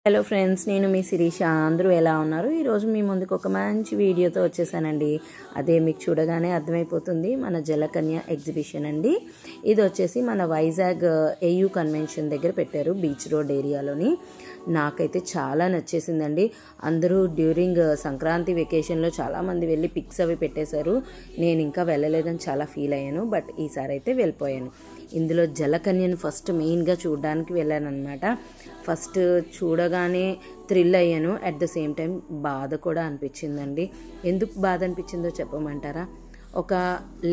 Hello friends, నేను మీ శిరీష. అందరూ ఎలా ఉన్నారు? ఈరోజు మీ ముందుకు ఒక మంచి వీడియోతో వచ్చేసానండి. అదే మీకు చూడగానే అర్థమైపోతుంది, మన జలకన్య ఎగ్జిబిషన్ అండి. ఇది వచ్చేసి మన వైజాగ్ ఏయూ కన్వెన్షన్ దగ్గర పెట్టారు, బీచ్ రోడ్ ఏరియాలోని. నాకైతే చాలా నచ్చేసిందండి. అందరూ డ్యూరింగ్ సంక్రాంతి వెకేషన్లో చాలామంది వెళ్ళి పిక్స్ అవి పెట్టేశారు. నేను ఇంకా వెళ్ళలేదని చాలా ఫీల్ అయ్యాను, బట్ ఈసారి అయితే వెళ్ళిపోయాను. ఇందులో జలకన్యను ఫస్ట్ మెయిన్గా చూడడానికి వెళ్ళాను అనమాట. ఫస్ట్ చూడగానే థ్రిల్ అయ్యాను, అట్ ద సేమ్ టైం బాధ కూడా అనిపించిందండి. ఎందుకు బాధ అనిపించిందో చెప్పమంటారా? ఒక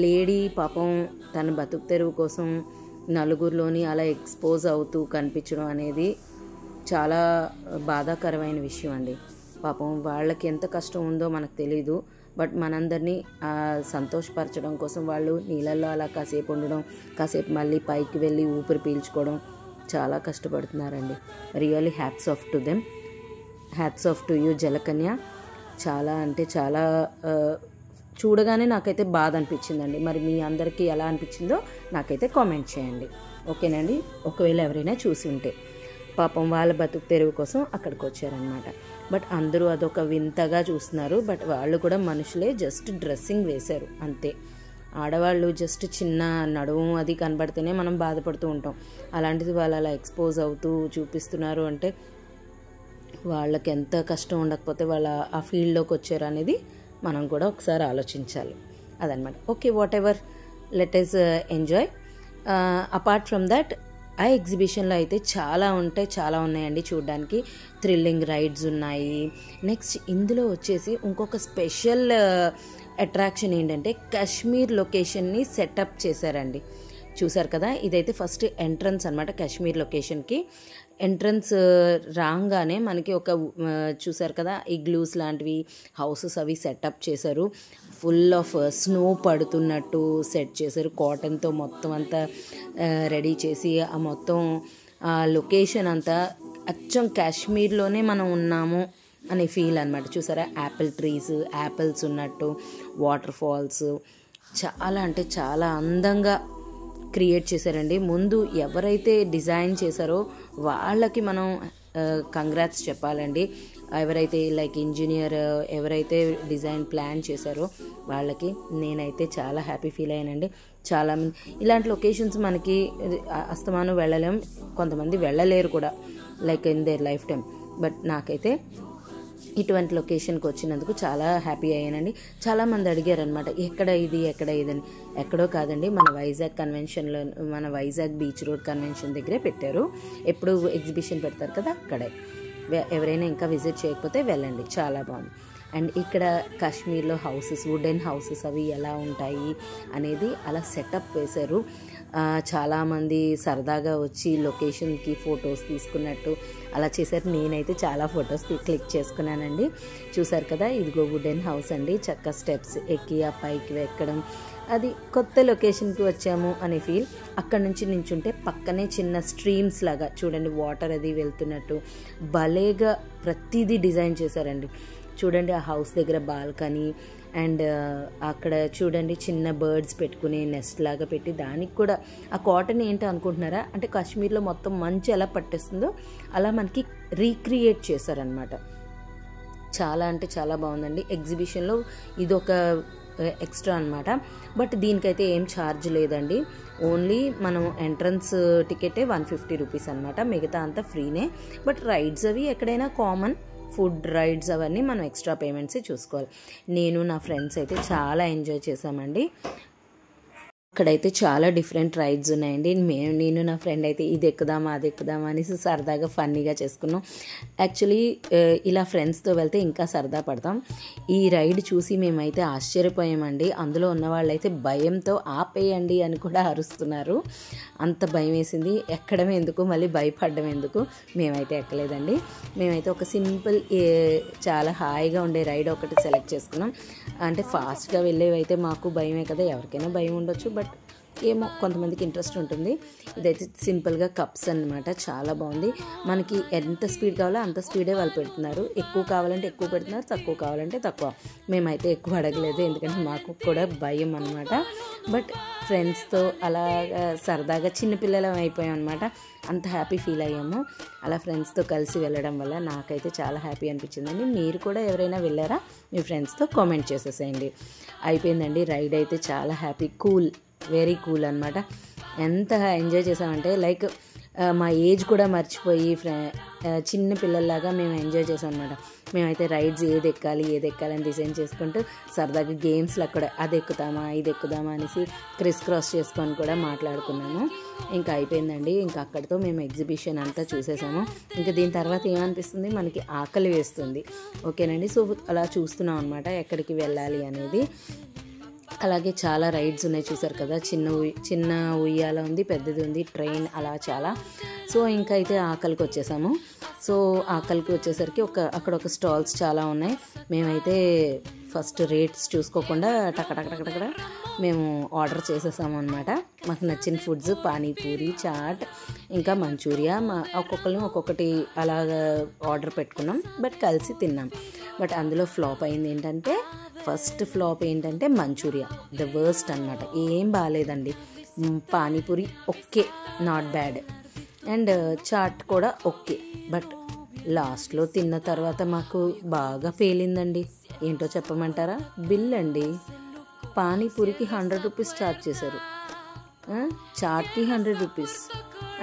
లేడీ పాపం తన బతుకు తెరువు కోసం నలుగురిలోని అలా ఎక్స్పోజ్ అవుతూ కనిపించడం అనేది చాలా బాధాకరమైన విషయం అండి. పాపం వాళ్ళకి ఎంత కష్టం ఉందో మనకు తెలీదు, బట్ మనందరినీ సంతోషపరచడం కోసం వాళ్ళు నీళ్ళల్లో అలా కాసేపు ఉండడం, కాసేపు మళ్ళీ పైకి వెళ్ళి ఊపిరి పీల్చుకోవడం చాలా కష్టపడుతున్నారండి. Really hats off to them, hats off to you జలకన్య. చాలా అంటే చాలా చూడగానే నాకైతే బాధ అనిపించిందండి. మరి మీ అందరికీ ఎలా అనిపించిందో నాకైతే కామెంట్ చేయండి, ఓకేనండి? ఒకవేళ ఎవరైనా చూసి ఉంటే. పాపం వాళ్ళ బతుకు తెరువు కోసం అక్కడికి వచ్చారనమాట. బట్ అందరూ అదొక వింతగా చూస్తున్నారు. బట్ వాళ్ళు కూడా మనుషులే, జస్ట్ డ్రెస్సింగ్ వేశారు అంతే. ఆడవాళ్ళు జస్ట్ చిన్న నడుము అది కనబడితేనే మనం బాధపడుతూ ఉంటాం. అలాంటిది వాళ్ళు అలా ఎక్స్పోజ్ అవుతూ చూపిస్తున్నారు అంటే వాళ్ళకి ఎంత కష్టం ఉండకపోతే వాళ్ళ ఆ ఫీల్డ్లోకి వచ్చారు అనేది మనం కూడా ఒకసారి ఆలోచించాలి. అదనమాట. Okay, what ever, let us enjoy. Apart from that, ఆ ఎగ్జిబిషన్లో అయితే చాలా ఉన్నాయండి చూడడానికి. థ్రిల్లింగ్ రైడ్స్ ఉన్నాయి. నెక్స్ట్ ఇందులో వచ్చేసి ఇంకొక స్పెషల్ అట్రాక్షన్ ఏంటంటే కాశ్మీర్ లొకేషన్ని సెటప్ చేశారండి. చూసారు కదా, ఇదైతే ఫస్ట్ ఎంట్రన్స్ అనమాట. కాశ్మీర్ లొకేషన్కి ఎంట్రన్స్ రాగానే మనకి ఒక చూసారు కదా, ఇగ్లూస్ లాంటివి హౌసెస్ అవి సెటప్ చేశారు. ఫుల్ ఆఫ్ స్నో పడుతున్నట్టు సెట్ చేశారు. కాటన్తో మొత్తం అంతా రెడీ చేసి ఆ మొత్తం ఆ లొకేషన్ అంతా అచ్చం కాశ్మీర్లోనే మనం ఉన్నాము అనే ఫీల్ అనమాట. చూసారా, యాపిల్ ట్రీస్, యాపిల్స్ ఉన్నట్టు, వాటర్ ఫాల్స్, చాలా అంటే చాలా అందంగా క్రియేట్ చేశారండి. ముందు ఎవరైతే డిజైన్ చేశారో వాళ్ళకి మనం కంగ్రాట్స్ చెప్పాలండి. ఎవరైతే లైక్ ఇంజనీర్ ఎవరైతే డిజైన్ ప్లాన్ చేశారో వాళ్ళకి నేనైతే చాలా హ్యాపీ ఫీల్ అయ్యానండి. చాలా ఇలాంటి లొకేషన్స్ మనకి అస్తమానం వెళ్ళలేం, కొంతమంది వెళ్ళలేరు కూడా, like in their life time. But నాకైతే ఇటువంటి లొకేషన్కి వచ్చినందుకు చాలా హ్యాపీ అయ్యానండి. చాలామంది అడిగారు అనమాట, ఎక్కడ ఇది అని. ఎక్కడో కాదండి, మన వైజాగ్ కన్వెన్షన్లో, మన వైజాగ్ బీచ్ రోడ్ కన్వెన్షన్ దగ్గరే పెట్టారు. ఎప్పుడు ఎగ్జిబిషన్ పెడతారు కదా, అక్కడే. ఎవరైనా ఇంకా విజిట్ చేయకపోతే వెళ్ళండి, చాలా బాగుంది. అండ్ ఇక్కడ కాశ్మీర్లో హౌసెస్, వుడెన్ హౌసెస్ అవి ఎలా ఉంటాయి అనేది అలా సెటప్ వేశారు. చాలామంది సరదాగా వచ్చి లొకేషన్కి ఫొటోస్ తీసుకున్నట్టు అలా చేశారు. నేనైతే చాలా ఫొటోస్ క్లిక్ చేసుకున్నానండి. చూసారు కదా, ఇదిగో వుడెన్ హౌస్ అండి. చక్క స్టెప్స్ ఎక్కి ఆ పైకి ఎక్కడం, అది కొత్త లొకేషన్కి వచ్చాము అనే ఫీల్. అక్కడ నుంచి నించుంటే పక్కనే చిన్న స్ట్రీమ్స్ లాగా చూడండి, వాటర్ అది వెళ్తున్నట్టు భలేగా ప్రతిదీ డిజైన్ చేశారండి. చూడండి, ఆ హౌస్ దగ్గర బాల్కనీ, అండ్ అక్కడ చూడండి చిన్న బర్డ్స్ పెట్టుకుని నెస్ట్ లాగా పెట్టి, దానికి కూడా ఆ కాటన్ ఏంటో అనుకుంటున్నారా, అంటే కాశ్మీర్లో మొత్తం మంచు ఎలా పట్టేస్తుందో అలా మనకి రీక్రియేట్ చేశారనమాట. చాలా అంటే చాలా బాగుందండి. ఎగ్జిబిషన్లో ఇదొక ఎక్స్ట్రా అనమాట. బట్ దీనికైతే ఏం ఛార్జ్ లేదండి. ఓన్లీ మనం ఎంట్రన్స్ టికెటే 150 రూపీస్ అనమాట. మిగతా అంతా ఫ్రీనే. బట్ రైడ్స్ అవి ఎక్కడైనా కామన్, ఫుడ్ రైడ్స్ అవన్నీ మనం ఎక్స్ట్రా పేమెంట్సే చూసుకోవాలి. నేను నా ఫ్రెండ్స్ అయితే చాలా ఎంజాయ్ చేసామండి. అక్కడైతే చాలా డిఫరెంట్ రైడ్స్ ఉన్నాయండి. నేను నా ఫ్రెండ్ అయితే ఇది ఎక్కుదామా అది ఎక్కుదామా అనేసి సరదాగా ఫన్నీగా చేసుకున్నాం. యాక్చువల్లీ ఇలా ఫ్రెండ్స్తో వెళ్తే ఇంకా సరదా పడతాం. ఈ రైడ్ చూసి మేమైతే ఆశ్చర్యపోయామండి. అందులో ఉన్న వాళ్ళైతే భయంతో ఆపేయండి అని కూడా అరుస్తున్నారు. అంత భయం వేసింది. ఎక్కడం ఎందుకు, మళ్ళీ భయపడడం ఎందుకు, మేమైతే ఎక్కలేదండి. మేమైతే ఒక సింపుల్ చాలా హాయిగా ఉండే రైడ్ ఒకటి సెలెక్ట్ చేసుకున్నాం. అంటే ఫాస్ట్గా వెళ్ళేవైతే మాకు భయమే కదా, ఎవరికైనా భయం ఉండొచ్చు, బట్ ఏమో కొంతమందికి ఇంట్రెస్ట్ ఉంటుంది. ఇదైతే సింపుల్గా కప్స్ అన్నమాట. చాలా బాగుంది. మనకి ఎంత స్పీడ్ కావాలో అంత స్పీడే వాళ్ళు పెడుతున్నారు. ఎక్కువ కావాలంటే ఎక్కువ పెడుతున్నారు, తక్కువ కావాలంటే తక్కువ. మేమైతే ఎక్కువ అడగలేదు, ఎందుకంటే మాకు కూడా భయం అనమాట. బట్ ఫ్రెండ్స్తో అలా సరదాగా చిన్నపిల్లలం అయిపోయాం అనమాట. అంత హ్యాపీ ఫీల్ అయ్యాము. అలా ఫ్రెండ్స్తో కలిసి వెళ్ళడం వల్ల నాకైతే చాలా హ్యాపీ అనిపించిందండి. మీరు కూడా ఎవరైనా వెళ్ళారా మీ ఫ్రెండ్స్తో కామెంట్ చేసేసేయండి. అయిపోయిందండి రైడ్ అయితే చాలా హ్యాపీ, కూల్, వెరీ కూల్ అనమాట. ఎంత ఎంజాయ్ చేసామంటే లైక్ మా ఏజ్ కూడా మర్చిపోయి చిన్న పిల్లల్లాగా మేము ఎంజాయ్ చేసాం అనమాట. మేమైతే రైడ్స్ ఏది ఎక్కాలి అని డిజైన్ చేసుకుంటూ సరదాగా గేమ్స్లో కూడా అది ఎక్కుదామా ఇది ఎక్కుదామా అనేసి క్రిస్ క్రాస్ చేసుకొని కూడా మాట్లాడుకున్నాము. ఇంకా అయిపోయిందండి. ఇంకా అక్కడితో మేము ఎగ్జిబిషన్ అంతా చూసేసాము. ఇంకా దీని తర్వాత ఏమనిపిస్తుంది, మనకి ఆకలి వేస్తుంది. ఓకేనండి, సో అలా చూస్తున్నాం అనమాట ఎక్కడికి వెళ్ళాలి అనేది. అలాగే చాలా రైడ్స్ ఉన్నాయి చూసారు కదా, చిన్న ఉయ్యాల ఉంది, పెద్దది ఉంది, ట్రైన్, అలా చాలా. సో ఇంకా అయితే ఆకలికి వచ్చేసాము. సో ఆకలికి వచ్చేసరికి అక్కడ ఒక స్టాల్స్ చాలా ఉన్నాయి. మేమైతే ఫస్ట్ రేట్స్ చూసుకోకుండా టకటకటకటకడ మేము ఆర్డర్ చేసేసాము అనమాట. మాకు నచ్చిన ఫుడ్స్ పానీపూరి, చాట్, ఇంకా మంచూరియా, ఒక్కొక్కరిని ఒక్కొక్కటి అలాగా ఆర్డర్ పెట్టుకున్నాం. బట్ కలిసి తిన్నాం. బట్ అందులో ఫ్లాప్ అయింది ఏంటంటే, ఫస్ట్ ఫ్లాప్ ఏంటంటే మంచూరియా ద వర్స్ట్ అనమాట. ఏం బాగాలేదండి. Panipuri okay, not bad, and chaat కూడా ఓకే. బట్ లాస్ట్లో తిన్న తర్వాత మాకు బాగా పేలిందండి. ఏంటో చెప్పమంటారా? బిల్ అండి. పానీపూరికి 100 రూపీస్ ఛార్జ్ చేశారు, చాట్కి 100 రూపీస్,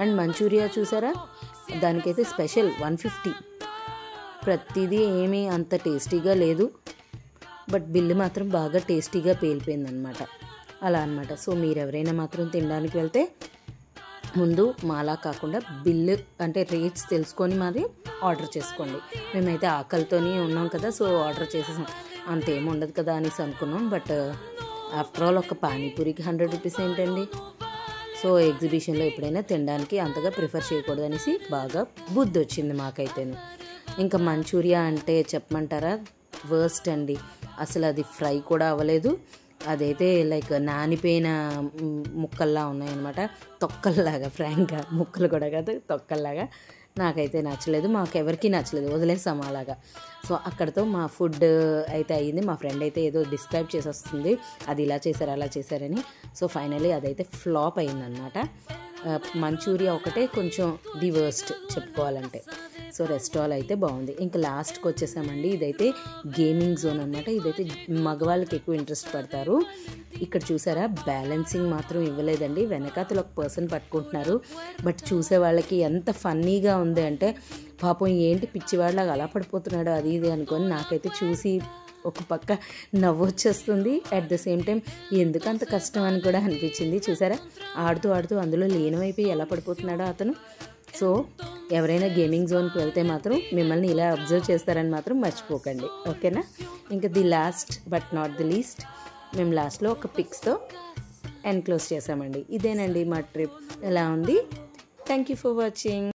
అండ్ మంచూరియా చూసారా దానికైతే స్పెషల్ 150. ప్రతిదీ ఏమీ అంత టేస్టీగా లేదు, బట్ బిల్లు మాత్రం బాగా టేస్టీగా పేలిపోయిందనమాట. అలా అనమాట. సో మీరు ఎవరైనా మాత్రం తినడానికి వెళ్తే ముందు మాలా కాకుండా బిల్లు అంటే రేట్స్ తెలుసుకొని మరి ఆర్డర్ చేసుకోండి. మేమైతే ఆకలితోనే ఉన్నాం కదా, సో ఆర్డర్ చేసేసాం. అంతేం ఉండదు కదా అనేసి అనుకున్నాం. బట్ ఆఫ్టర్ ఆల్ ఒక పానీపూరికి 100 రూపీస్ ఏంటండి. సో ఎగ్జిబిషన్లో ఎప్పుడైనా తినడానికి అంతగా ప్రిఫర్ చేయకూడదు అనేసి బాగా బుద్ధి వచ్చింది మాకైతేను. ఇంకా మంచూరియా అంటే చెప్పమంటారా, వర్స్ట్ అండి. అసలు అది ఫ్రై కూడా అవ్వలేదు. అదైతే లైక్ నానిపోయిన ముక్కల్లా ఉన్నాయన్నమాట, తొక్కల్లాగా. ఫ్రాంక్గా ముక్కలు కూడా కాదు, తొక్కల్లాగా. నాకైతే నచ్చలేదు, మాకెవరికి నచ్చలేదు, వదిలేసాము అలాగా. సో అక్కడితో మా ఫుడ్ అయితే అయ్యింది. మా ఫ్రెండ్ అయితే ఏదో డిస్క్రైబ్ చేసి వస్తుంది, అది ఇలా చేశారు అలా చేశారని. సో ఫైనలీ అదైతే ఫ్లాప్ అయిందనమాట. మంచూరియా ఒకటే కొంచెం ది వర్స్ట్ చెప్పుకోవాలంటే. సో రెస్టాల్ అయితే బాగుంది. ఇంకా లాస్ట్కి వచ్చేసామండి. ఇదైతే గేమింగ్ జోన్ అనమాట. ఇదైతే మగవాళ్ళకి ఎక్కువ ఇంట్రెస్ట్ పడతారు. ఇక్కడ చూసారా, బ్యాలెన్సింగ్ మాత్రం ఇవ్వలేదండి. వెనకాతలు ఒక పర్సన్ పట్టుకుంటున్నారు. బట్ చూసే వాళ్ళకి ఎంత ఫన్నీగా ఉంది అంటే, పాపం ఏంటి పిచ్చివాళ్ళలాగా అలా పడిపోతున్నాడు అది ఇది అనుకొని నాకైతే చూసి ఒక పక్క నవ్వు వచ్చేస్తుంది. అట్ ద సేమ్ టైం ఎందుకు అంత కష్టం అని కూడా అనిపించింది. చూసారా, ఆడుతూ ఆడుతూ అందులో లీనమైపోయి ఎలా పడిపోతున్నాడో అతను. సో ఎవరైనా గేమింగ్ జోన్కి వెళ్తే మాత్రం మిమ్మల్ని ఇలా అబ్జర్వ్ చేస్తారని మాత్రం మర్చిపోకండి, ఓకేనా. ఇంకా the last but not the least, మేము లాస్ట్లో ఒక పిక్స్తో ఎన్క్లోజ్ చేసామండి. ఇదేనండి మా ట్రిప్. ఎలా ఉంది? Thank you for watching.